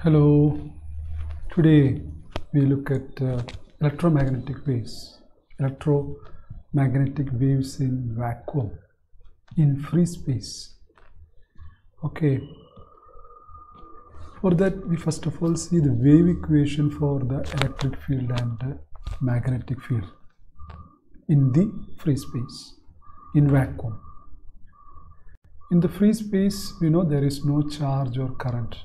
Hello, today we look at electromagnetic waves. Electromagnetic waves in vacuum, in free space. Okay, for that we first of all see the wave equation for the electric field and magnetic field in the free space, in vacuum. In the free space, we know there is no charge or current.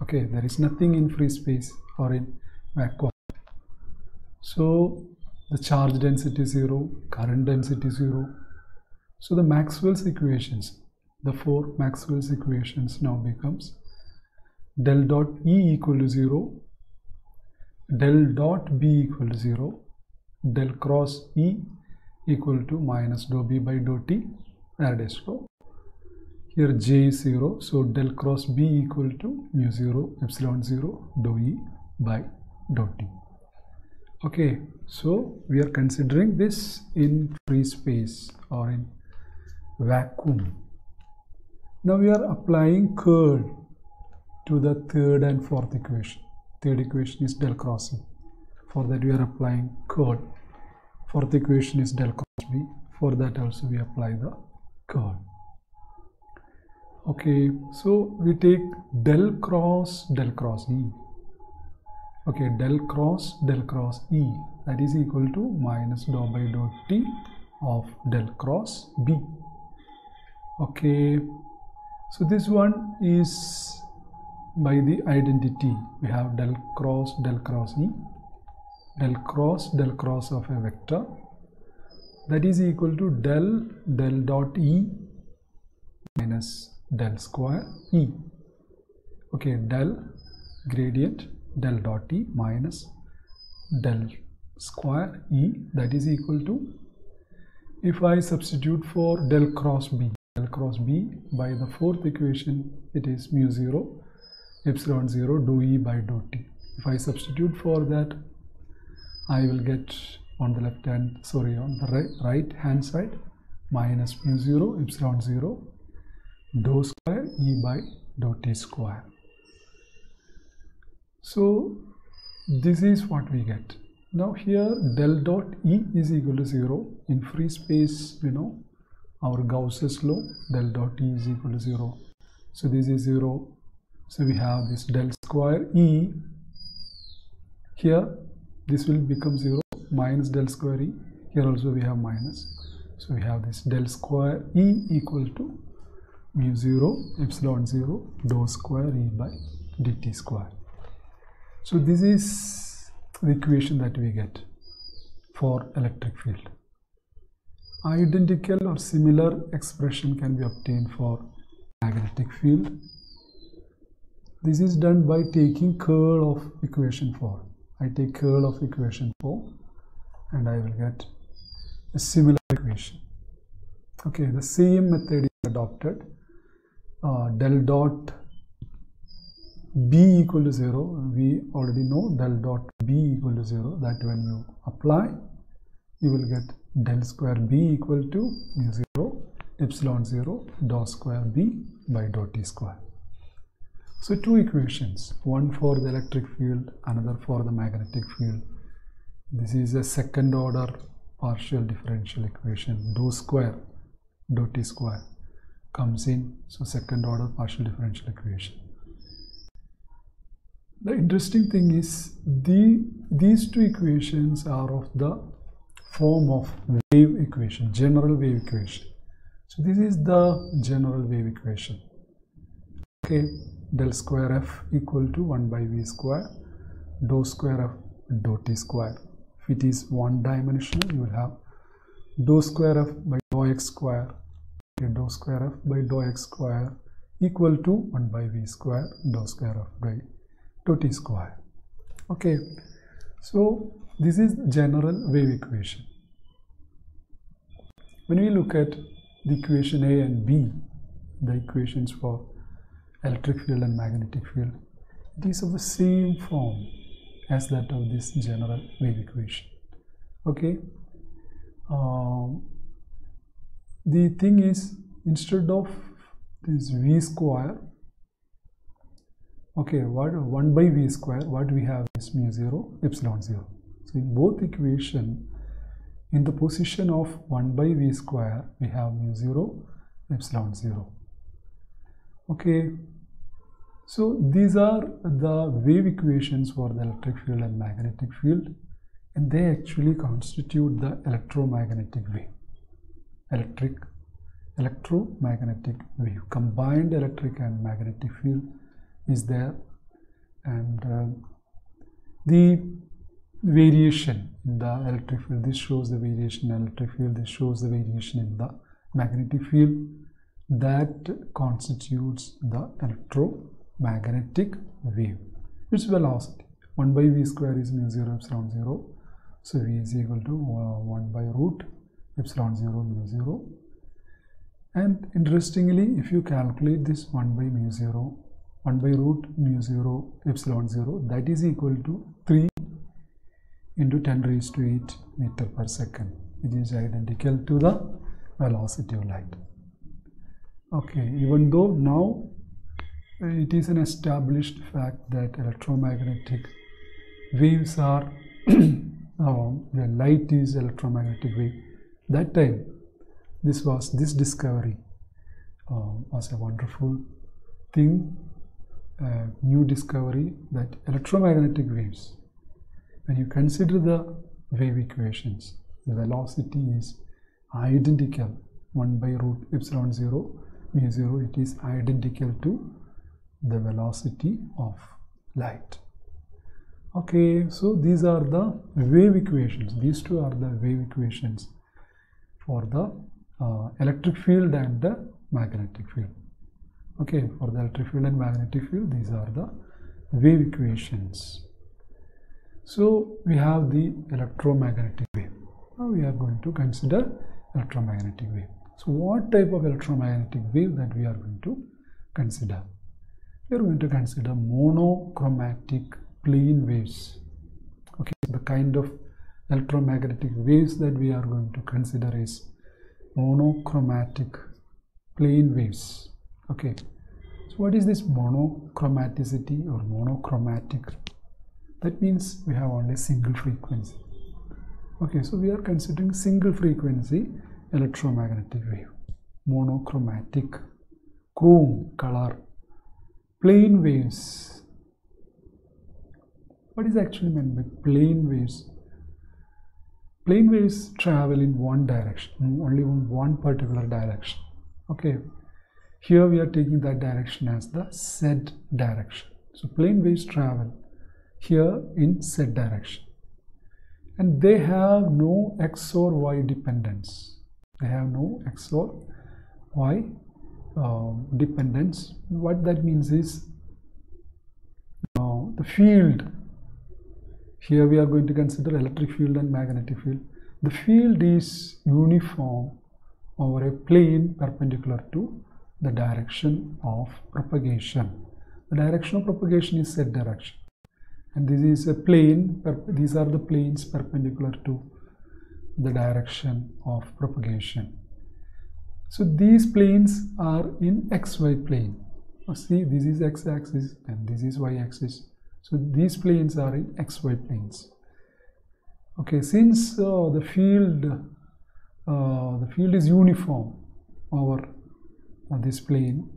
Okay, there is nothing in free space or in vacuum. So the charge density is 0, current density is 0. So the Maxwell's equations, the four Maxwell's equations now becomes del dot E equal to 0, del dot B equal to 0, del cross E equal to minus dou B by dou T, Faraday's law. Here J is 0, so del cross B equal to mu 0 epsilon 0 dou E by dou T. Okay, so we are considering this in free space or in vacuum. Now we are applying curl to the third and fourth equation. Third equation is del cross E. For that we are applying curl. Fourth equation is del cross B. For that also we apply the curl. Okay, so we take del cross E. Okay, del cross E, that is equal to minus dou by dou T of del cross B. Okay, so this one is by the identity. We have del cross E, del cross of a vector, that is equal to del dot E minus del square E. Okay, del gradient del dot E minus del square E, that is equal to, if I substitute for del cross B by the fourth equation, it is mu 0 epsilon 0 dou E by dou T. If I substitute for that, I will get on the on the right hand side minus mu 0 epsilon 0 dou square E by dou T square. So this is what we get. Now here del dot E is equal to 0. In free space, we know our Gauss's law, del dot E is equal to 0. So this is 0. So we have this del square E. Here this will become 0, minus del square E. Here also we have minus. So we have this del square E equal to mu 0 epsilon 0 dou square E by dt square. So this is the equation that we get for electric field. Identical or similar expression can be obtained for magnetic field. This is done by taking curl of equation 4. I take curl of equation 4 and I will get a similar equation. Okay, the same method is adopted. Del dot B equal to 0, we already know del dot B equal to 0, that when you apply, you will get del square B equal to mu 0 epsilon 0 dou square B by dou T square. So two equations, one for the electric field, another for the magnetic field. This is a second order partial differential equation, dou square dou T square comes in, so second order partial differential equation. The interesting thing is these two equations are of the form of wave equation, general wave equation. So this is the general wave equation. Okay, del square F equal to 1 by V square dou square F dou T square. If it is one dimensional, you will have dou square F by dou X square. Okay, dou square F by dou X square equal to 1 by V square dou square F by dou T square. Okay, so this is general wave equation. When we look at the equation A and B, the equations for electric field and magnetic field, it is of the same form as that of this general wave equation. Okay, the thing is, instead of this V square, Okay, what 1 by v square, what we have is mu 0 epsilon 0. So in both equation, in the position of 1 by v square, we have mu 0 epsilon 0. Okay, so these are the wave equations for the electric field and magnetic field, and they actually constitute the electromagnetic wave. Electromagnetic wave, combined electric and magnetic field is there, and the variation in the electric field, this shows the variation in electric field, this shows the variation in the magnetic field, that constitutes the electromagnetic wave. Its velocity 1 by v square is mu 0 epsilon 0, so v is equal to 1 by root epsilon 0 mu 0. And interestingly, if you calculate this 1 by mu 0, 1 by root mu 0 epsilon 0, that is equal to 3 into 10 raised to 8 meter per second, which is identical to the velocity of light. Okay, even though now it is an established fact that electromagnetic waves are the light is electromagnetic wave, that time this discovery was a wonderful thing, new discovery, that electromagnetic waves, when you consider the wave equations, the velocity is identical, 1 by root epsilon 0 mu 0, it is identical to the velocity of light. Okay, so these are the wave equations. These two are the wave equations for the electric field and the magnetic field. Okay, for the electric field and magnetic field, these are the wave equations. So we have the electromagnetic wave. Now we are going to consider electromagnetic wave. So what type of electromagnetic wave that we are going to consider? We are going to consider monochromatic plane waves. Okay, the kind of electromagnetic waves that we are going to consider is monochromatic plane waves. Okay, so what is this monochromaticity or monochromatic? That means we have only single frequency. Okay, so we are considering single frequency electromagnetic wave, monochromatic, chrome color, plane waves. What is actually meant by plane waves? Plane waves travel in one direction, only in one particular direction. Okay, here we are taking that direction as the Z direction. So plane waves travel here in Z direction, and they have no X or Y dependence. They have no X or Y dependence. What that means is the field. Here we are going to consider electric field and magnetic field. The field is uniform over a plane perpendicular to the direction of propagation. The direction of propagation is Z direction, and this is a plane. These are the planes perpendicular to the direction of propagation. So these planes are in XY plane. See, this is X axis and this is Y axis. So these planes are in XY planes. Okay, since the field is uniform over this plane,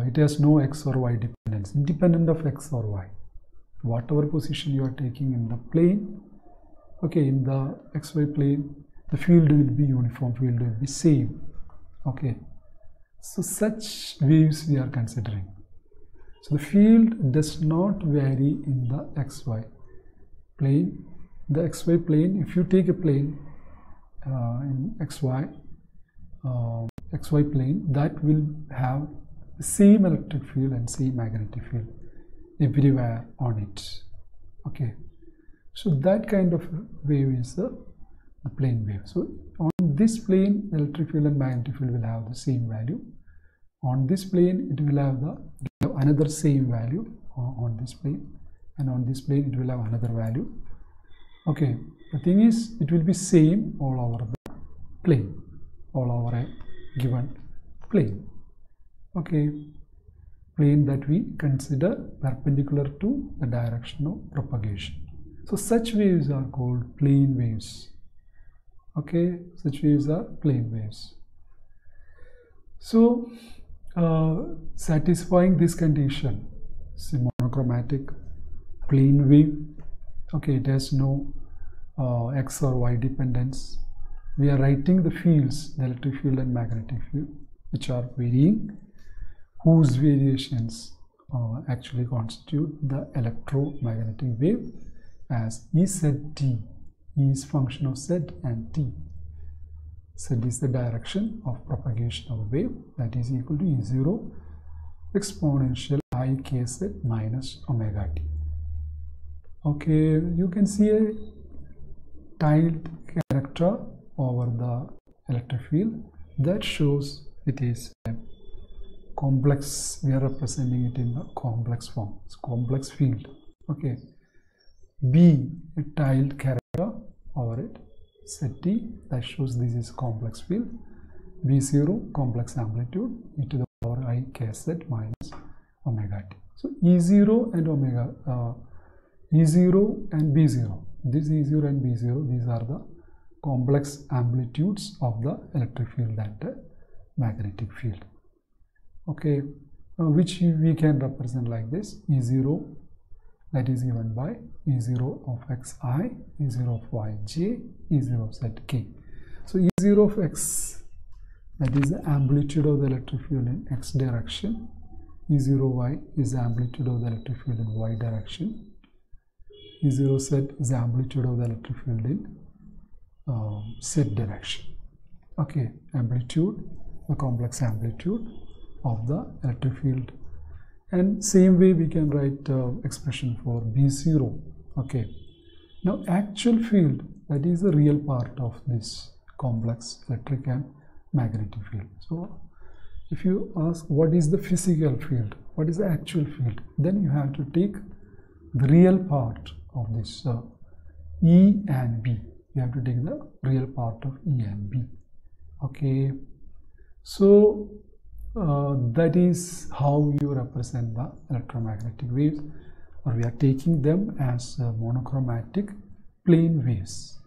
it has no X or Y dependence, independent of X or Y. Whatever position you are taking in the plane, okay, in the XY plane, the field will be uniform, field will be same. Okay, so such waves we are considering. So the field does not vary in the XY plane. The XY plane, if you take a plane in XY plane, that will have the same electric field and same magnetic field everywhere on it. Okay, so that kind of wave is the plane wave. So on this plane, electric field and magnetic field will have the same value. On this plane, it will have another same value on this plane, and on this plane it will have another value. Okay, the thing is, it will be same all over the plane, all over a given plane. Okay, plane that we consider perpendicular to the direction of propagation. So such waves are called plane waves. Okay, such waves are plane waves. So satisfying this condition, it's a monochromatic plane wave. Okay, it has no x or y dependence. We are writing the fields, the electric field and magnetic field, which are varying, whose variations actually constitute the electromagnetic wave as EZT. E is function of Z and T. Z is the direction of propagation of a wave, that is equal to E0 exponential I kz minus omega t. Okay, you can see a tiled character over the electric field that shows it is a complex. We are representing it in a complex form. It's complex field. Okay, B, a tiled character over it, ZT, that shows this is complex field. B0, complex amplitude, e to the power I kz minus omega t. So E0 and E0 and B0, this E0 and B0, these are the complex amplitudes of the electric field and the magnetic field. Okay, which we can represent like this: E0, that is given by E0 of xi, E0 of yj, E0 of zk. So E0 of x, that is the amplitude of the electric field in x direction. E0y is the amplitude of the electric field in y direction. E0z is the amplitude of the electric field in z direction. Okay, amplitude, the complex amplitude of the electric field. And same way we can write expression for B0. Okay, now actual field, that is the real part of this complex electric and magnetic field. So if you ask what is the physical field, what is the actual field, then you have to take the real part of this E and B. You have to take the real part of E and B. Okay, so that is how you represent the electromagnetic waves, or we are taking them as monochromatic plane waves.